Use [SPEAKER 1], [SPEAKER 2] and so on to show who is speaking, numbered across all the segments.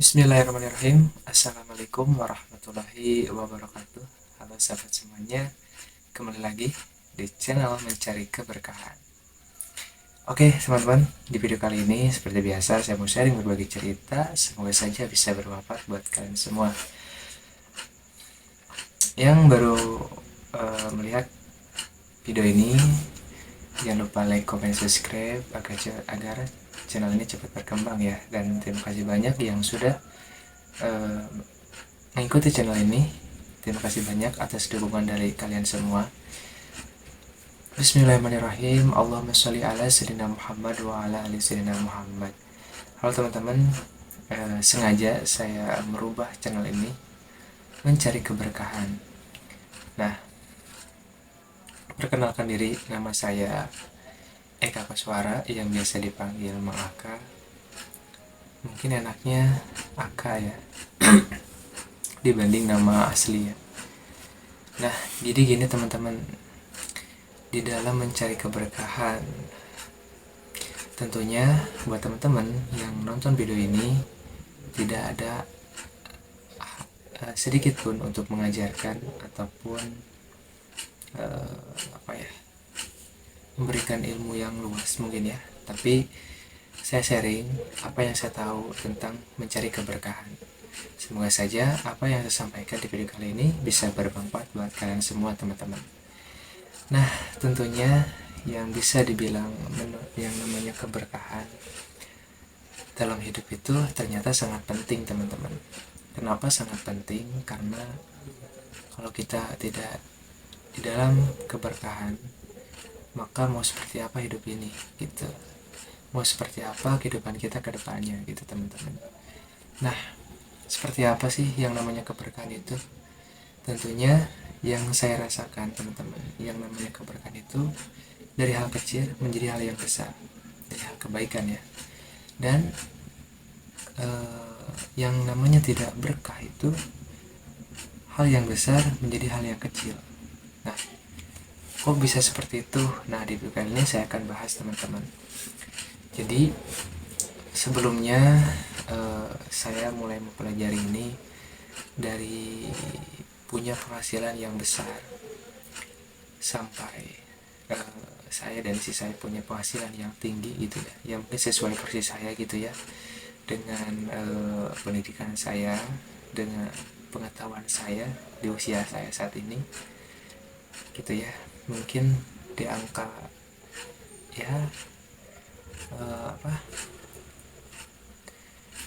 [SPEAKER 1] Bismillahirrahmanirrahim. Assalamualaikum warahmatullahi wabarakatuh. Halo sahabat semuanya, kembali lagi di channel Mencari Keberkahan. Oke teman-teman, di video kali ini seperti biasa saya mau sharing berbagi cerita. Semoga saja bisa bermanfaat buat kalian semua. Yang baru melihat video ini, jangan lupa like, comment, subscribe agar channel ini cepat berkembang ya. Dan terima kasih banyak yang sudah mengikuti channel ini. Terima kasih banyak atas dukungan dari kalian semua. Bismillahirrahmanirrahim. Allahumma sholli ala sayyidina Muhammad wa ala ali sayyidina Muhammad. Halo teman-teman, sengaja saya merubah channel ini mencari keberkahan. Nah, perkenalkan diri, nama saya Eka Koswara yang biasa dipanggil Mang Aka. Mungkin enaknya Aka ya dibanding nama asli ya. Nah, jadi gini teman-teman, di dalam mencari keberkahan, tentunya buat teman-teman yang nonton video ini tidak ada sedikit pun untuk mengajarkan ataupun memberikan ilmu yang luas mungkin ya, tapi saya sharing apa yang saya tahu tentang mencari keberkahan. Semoga saja apa yang saya sampaikan di video kali ini bisa bermanfaat buat kalian semua teman-teman. Nah, tentunya yang bisa dibilang yang namanya keberkahan dalam hidup itu ternyata sangat penting teman-teman. Kenapa sangat penting? Karena kalau kita tidak di dalam keberkahan, maka mau seperti apa hidup ini gitu, mau seperti apa kehidupan kita ke depannya gitu teman-teman. Nah, seperti apa sih yang namanya keberkahan itu? Tentunya yang saya rasakan teman-teman, yang namanya keberkahan itu dari hal kecil menjadi hal yang besar, dari hal kebaikan ya. Dan yang namanya tidak berkah itu hal yang besar menjadi hal yang kecil. Nah, kok bisa seperti itu? Nah, di video kali ini saya akan bahas teman-teman. Jadi sebelumnya saya mulai mempelajari ini dari punya penghasilan yang besar sampai saya dan si saya punya penghasilan yang tinggi gitu ya, yang mungkin sesuai porsi saya gitu ya, dengan pendidikan saya, dengan pengetahuan saya di usia saya saat ini gitu ya, mungkin di angka ya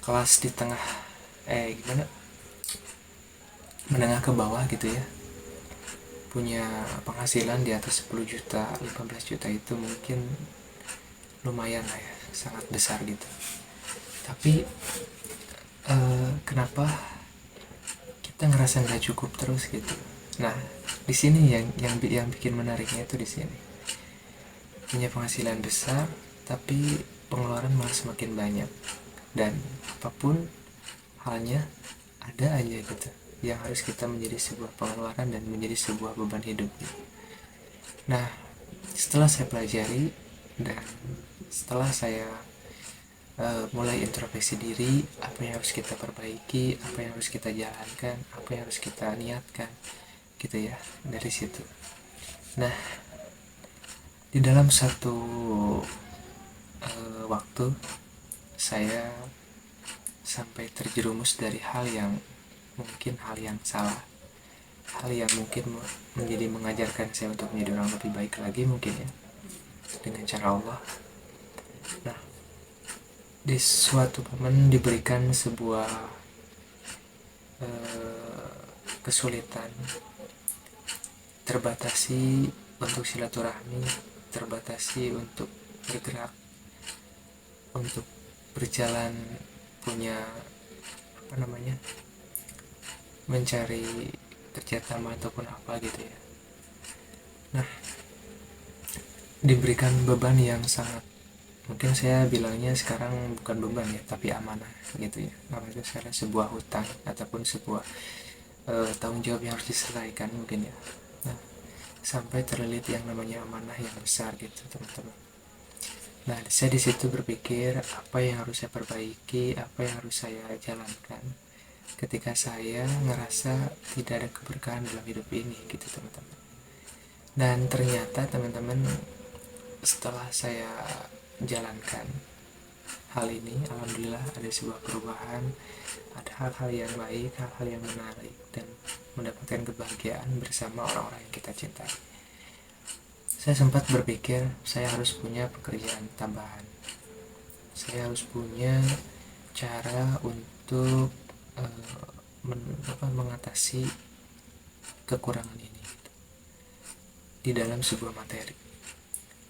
[SPEAKER 1] kelas di tengah menengah ke bawah gitu ya, punya penghasilan di atas 10 juta 15 juta itu mungkin lumayan lah ya, sangat besar gitu. Tapi kenapa kita ngerasa nggak cukup terus gitu? Nah, di sini yang bikin menariknya itu di sini, punya penghasilan besar tapi pengeluaran malah semakin banyak, dan apapun halnya ada aja gitu yang harus kita menjadi sebuah pengeluaran dan menjadi sebuah beban hidup gitu. Nah, setelah saya pelajari dan setelah saya mulai introspeksi diri, apa yang harus kita perbaiki, apa yang harus kita jalankan, apa yang harus kita niatkan gitu ya, dari situ. Nah, di dalam satu waktu saya sampai terjerumus dari hal yang mungkin hal yang salah, hal yang mungkin menjadi mengajarkan saya untuk menjadi orang lebih baik lagi mungkin ya, dengan cara Allah. Nah, di suatu momen diberikan sebuah kesulitan, terbatasi untuk silaturahmi, terbatasi untuk bergerak, untuk berjalan, punya mencari kerjasama ataupun apa gitu ya. Nah, diberikan beban yang sangat, mungkin saya bilangnya sekarang bukan beban ya, tapi amanah gitu ya. Amanah itu sekarang sebuah hutang ataupun sebuah tanggung jawab yang harus diselesaikan mungkin ya. Nah, sampai terlilit yang namanya amanah yang besar gitu teman-teman. Nah, saya di situ berpikir apa yang harus saya perbaiki, apa yang harus saya jalankan ketika saya ngerasa tidak ada keberkahan dalam hidup ini gitu teman-teman. Dan ternyata teman-teman, setelah saya jalankan hal ini, alhamdulillah ada sebuah perubahan, ada hal-hal yang baik, hal-hal yang menarik, dan mendapatkan kebahagiaan bersama orang-orang yang kita cintai. Saya sempat berpikir saya harus punya pekerjaan tambahan, saya harus punya cara untuk mengatasi kekurangan ini di dalam sebuah materi.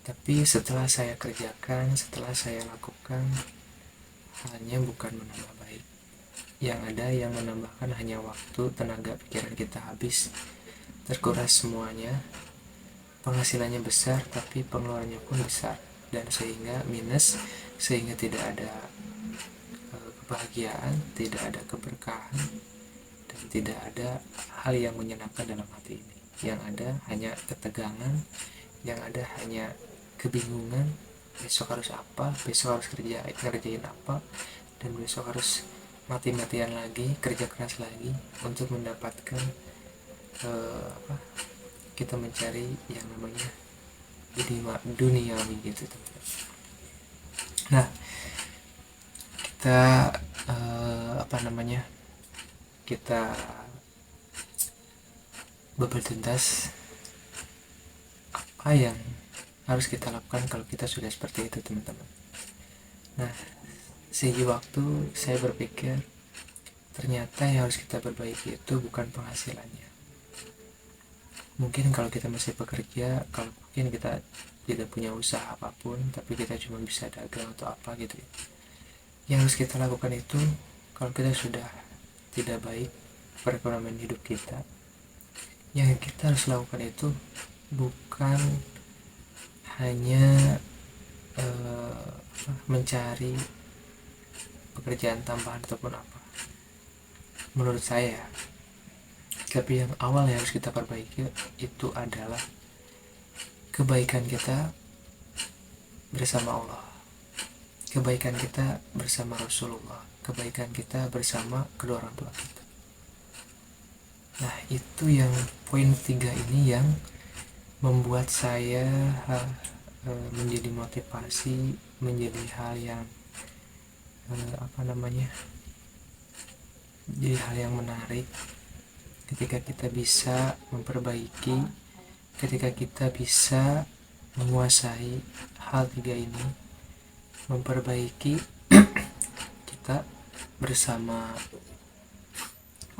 [SPEAKER 1] Tapi setelah saya kerjakan, setelah saya lakukan, halnya bukan menambah baik. Yang ada yang menambahkan hanya waktu, tenaga, pikiran kita habis, terkuras semuanya. Penghasilannya besar, tapi pengeluarannya pun besar, dan sehingga minus, sehingga tidak ada kebahagiaan, tidak ada keberkahan, dan tidak ada hal yang menyenangkan dalam hati ini. Yang ada hanya ketegangan, yang ada hanya kebingungan, besok harus apa, besok harus ngerjain apa, dan besok harus mati-matian lagi, kerja keras lagi untuk mendapatkan kita mencari yang namanya duniawi gitu teman-teman. Nah, kita kita bubble tuntas apa yang harus kita lakukan kalau kita sudah seperti itu teman-teman. Nah, segi waktu saya berpikir ternyata yang harus kita perbaiki itu bukan penghasilannya. Mungkin kalau kita masih bekerja, kalau mungkin kita tidak punya usaha apapun, tapi kita cuma bisa dagang atau apa gitu ya. Yang harus kita lakukan itu, kalau kita sudah tidak baik perekonomian hidup kita, yang kita harus lakukan itu bukan hanya mencari pekerjaan tambahan ataupun apa, menurut saya. Tapi yang awal yang harus kita perbaiki itu adalah kebaikan kita bersama Allah, kebaikan kita bersama Rasulullah, kebaikan kita bersama kedua orang tua kita. Nah, itu yang poin 3 ini yang membuat saya menjadi motivasi, menjadi hal yang jadi hal yang menarik ketika kita bisa memperbaiki, ketika kita bisa menguasai hal 3 ini, memperbaiki kita bersama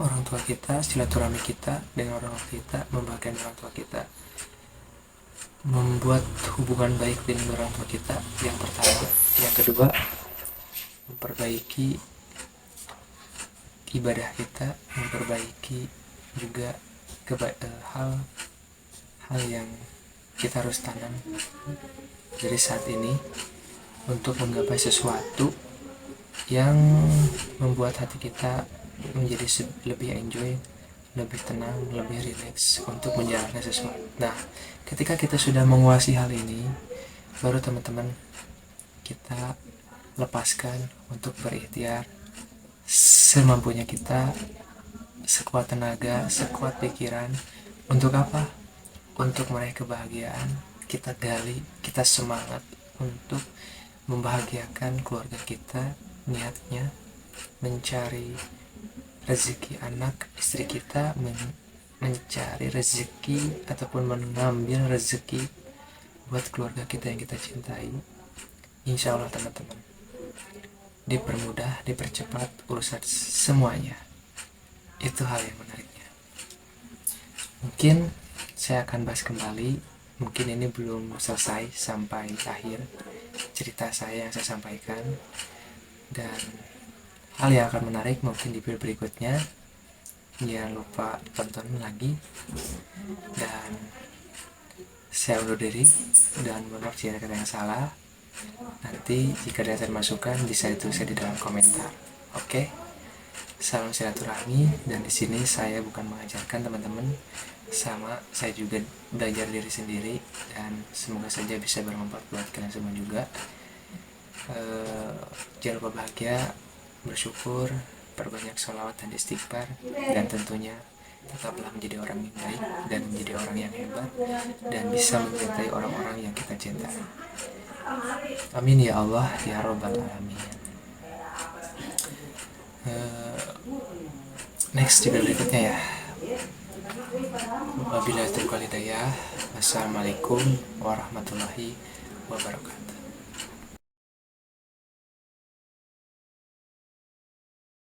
[SPEAKER 1] orang tua kita, silaturahmi kita dengan orang tua kita, membahagiakan orang tua kita, membuat hubungan baik dengan orang tua kita, yang pertama. Yang kedua, memperbaiki ibadah kita, memperbaiki juga hal yang kita harus tanam dari saat ini untuk menggapai sesuatu yang membuat hati kita menjadi lebih enjoy, lebih tenang, lebih rileks untuk menjalankan sesuatu. Nah, ketika kita sudah menguasai hal ini, baru teman-teman kita lepaskan untuk berikhtiar semampunya kita, sekuat tenaga, sekuat pikiran. Untuk apa? Untuk meraih kebahagiaan. Kita gali, kita semangat untuk membahagiakan keluarga kita. Niatnya mencari rezeki anak istri kita, mencari rezeki ataupun mengambil rezeki buat keluarga kita yang kita cintai. Insya Allah teman-teman, dipermudah, dipercepat urusan semuanya. Itu hal yang menariknya. Mungkin saya akan bahas kembali, mungkin ini belum selesai sampai akhir cerita saya yang saya sampaikan, dan hal yang akan menarik mungkin di video berikutnya. Jangan lupa tonton lagi, dan saya undur diri dan mohon maaf jika ada kata yang salah. Nanti jika ada masukan bisa ditulis di dalam komentar. Oke? Salam silaturahmi, dan di sini saya bukan mengajarkan teman-teman, sama saya juga belajar diri sendiri, dan semoga saja bisa bermanfaat buat kalian semua juga. Jangan lupa bahagia, bersyukur, perbanyak sholawat dan istighfar, dan tentunya tetaplah menjadi orang yang baik dan menjadi orang yang hebat dan bisa mencintai orang-orang yang kita cintai. Amin ya Allah ya Rabbal Alamin. Next juga berikutnya ya. Wabillahi taufiq wal hidayah. Wassalamualaikum warahmatullahi wabarakatuh.